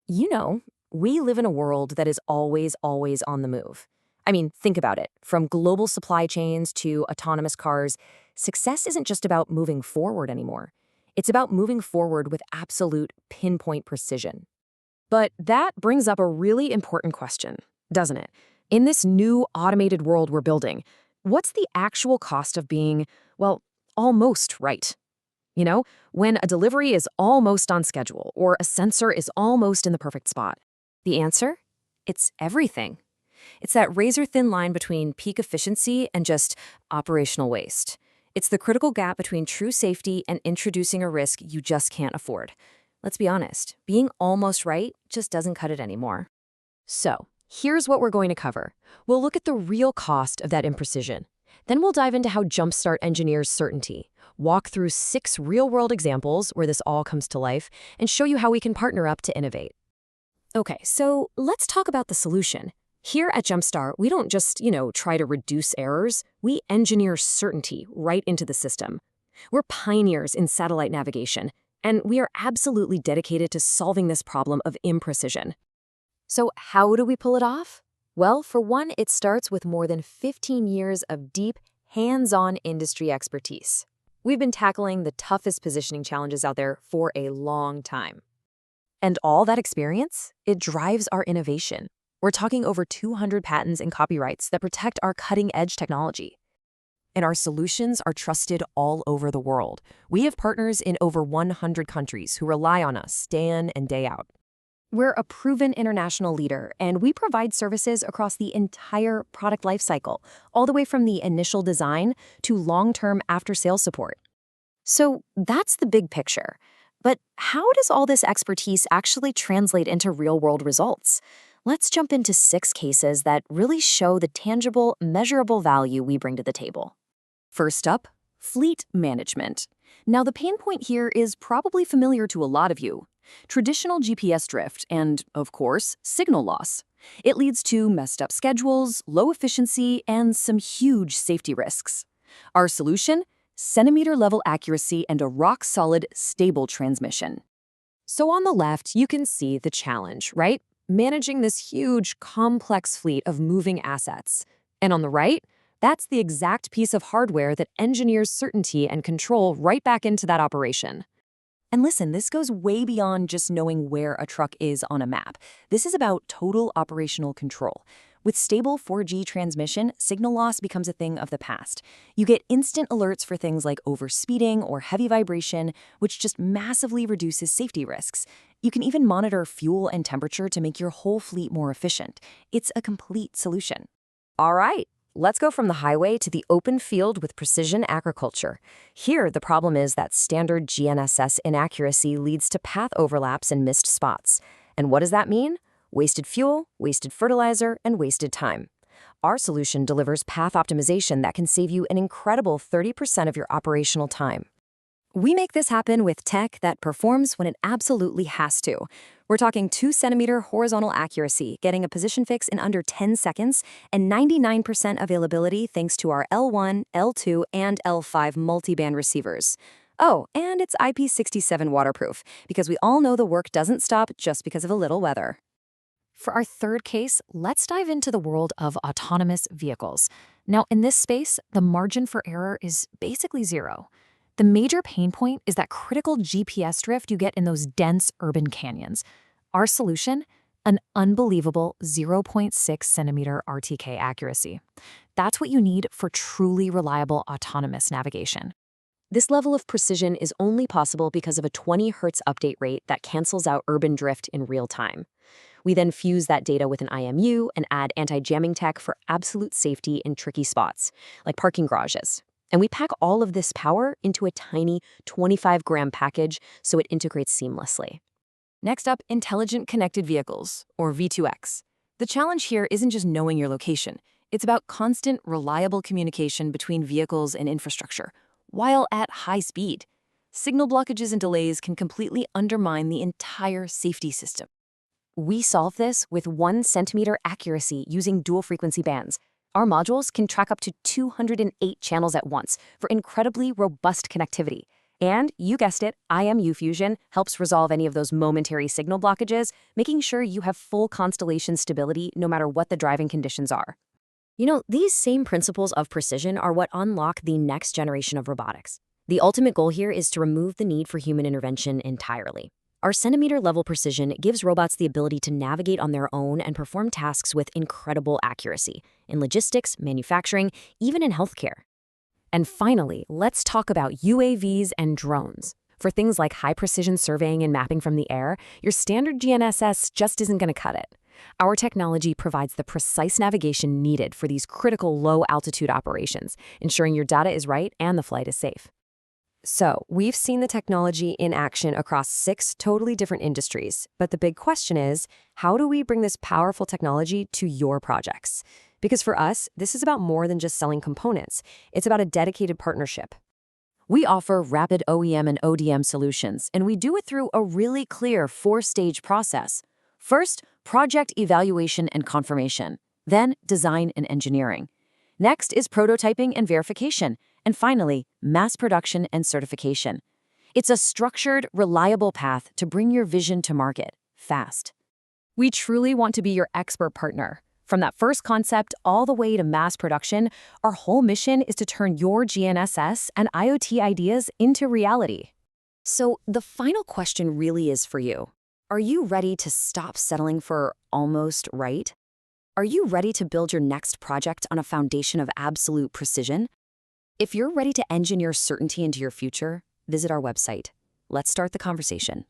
You know, we live in a world that is always on the move. I mean, think about it. From global supply chains to autonomous cars, success isn't just about moving forward anymore. It's about moving forward with absolute pinpoint precision. But that brings up a really important question, doesn't it? In this new automated world we're building, what's the actual cost of being, well, almost right? You know, when a delivery is almost on schedule or a sensor is almost in the perfect spot. The answer? It's everything. It's that razor-thin line between peak efficiency and just operational waste. It's the critical gap between true safety and introducing a risk you just can't afford. Let's be honest, being almost right just doesn't cut it anymore. So, here's what we're going to cover. We'll look at the real cost of that imprecision. Then we'll dive into how Jumpstart engineers certainty, walk through 6 real-world examples where this all comes to life, and show you how we can partner up to innovate. Okay, so let's talk about the solution. Here at Jumpstart, we don't just, try to reduce errors. We engineer certainty right into the system. We're pioneers in satellite navigation, and we are absolutely dedicated to solving this problem of imprecision. So how do we pull it off? Well, for one, it starts with more than 15 years of deep, hands-on industry expertise. We've been tackling the toughest positioning challenges out there for a long time. And all that experience, it drives our innovation. We're talking over 200 patents and copyrights that protect our cutting-edge technology. And our solutions are trusted all over the world. We have partners in over 100 countries who rely on us day in and day out. We're a proven international leader, and we provide services across the entire product lifecycle, all the way from the initial design to long-term after-sales support. So that's the big picture. But how does all this expertise actually translate into real-world results? Let's jump into 6 cases that really show the tangible, measurable value we bring to the table. First up, fleet management. Now, the pain point here is probably familiar to a lot of you. Traditional GPS drift and, of course, signal loss. It leads to messed up schedules, low efficiency, and some huge safety risks. Our solution? Centimeter-level accuracy and a rock-solid, stable transmission. So on the left, you can see the challenge, right? Managing this huge, complex fleet of moving assets. And on the right, that's the exact piece of hardware that engineers certainty and control right back into that operation. And listen, this goes way beyond just knowing where a truck is on a map. This is about total operational control. With stable 4G transmission, signal loss becomes a thing of the past. You get instant alerts for things like overspeeding or heavy vibration, which just massively reduces safety risks. You can even monitor fuel and temperature to make your whole fleet more efficient. It's a complete solution. All right. Let's go from the highway to the open field with precision agriculture. Here, the problem is that standard GNSS inaccuracy leads to path overlaps and missed spots. And what does that mean? Wasted fuel, wasted fertilizer, and wasted time. Our solution delivers path optimization that can save you an incredible 30% of your operational time. We make this happen with tech that performs when it absolutely has to. We're talking 2-centimeter horizontal accuracy, getting a position fix in under 10 seconds, and 99% availability thanks to our L1, L2, and L5 multi-band receivers. Oh, and it's IP67 waterproof, because we all know the work doesn't stop just because of a little weather. For our third case, let's dive into the world of autonomous vehicles. Now, in this space, the margin for error is basically zero. The major pain point is that critical GPS drift you get in those dense urban canyons. Our solution? An unbelievable 0.6-centimeter RTK accuracy. That's what you need for truly reliable autonomous navigation. This level of precision is only possible because of a 20 Hz update rate that cancels out urban drift in real time. We then fuse that data with an IMU and add anti-jamming tech for absolute safety in tricky spots, like parking garages. And we pack all of this power into a tiny 25-gram package so it integrates seamlessly. Next up, intelligent connected vehicles, or V2X. The challenge here isn't just knowing your location. It's about constant, reliable communication between vehicles and infrastructure, while at high speed. Signal blockages and delays can completely undermine the entire safety system. We solve this with 1-centimeter accuracy using dual-frequency bands. Our modules can track up to 208 channels at once for incredibly robust connectivity. And you guessed it, IMU Fusion helps resolve any of those momentary signal blockages, making sure you have full constellation stability no matter what the driving conditions are. These same principles of precision are what unlock the next generation of robotics. The ultimate goal here is to remove the need for human intervention entirely. Our centimeter-level precision gives robots the ability to navigate on their own and perform tasks with incredible accuracy in logistics, manufacturing, even in healthcare. And finally, let's talk about UAVs and drones. For things like high-precision surveying and mapping from the air, your standard GNSS just isn't going to cut it. Our technology provides the precise navigation needed for these critical low-altitude operations, ensuring your data is right and the flight is safe. So, we've seen the technology in action across 6 totally different industries, but the big question is, how do we bring this powerful technology to your projects? Because for us, this is about more than just selling components. It's about a dedicated partnership. We offer rapid OEM and ODM solutions, and we do it through a really clear 4-stage process. First, project evaluation and confirmation. Then, design and engineering. Next is prototyping and verification. And finally, mass production and certification. It's a structured, reliable path to bring your vision to market fast. We truly want to be your expert partner. From that first concept all the way to mass production, our whole mission is to turn your GNSS and IoT ideas into reality. So the final question really is for you. Are you ready to stop settling for almost right? Are you ready to build your next project on a foundation of absolute precision? If you're ready to engineer certainty into your future, visit our website. Let's start the conversation.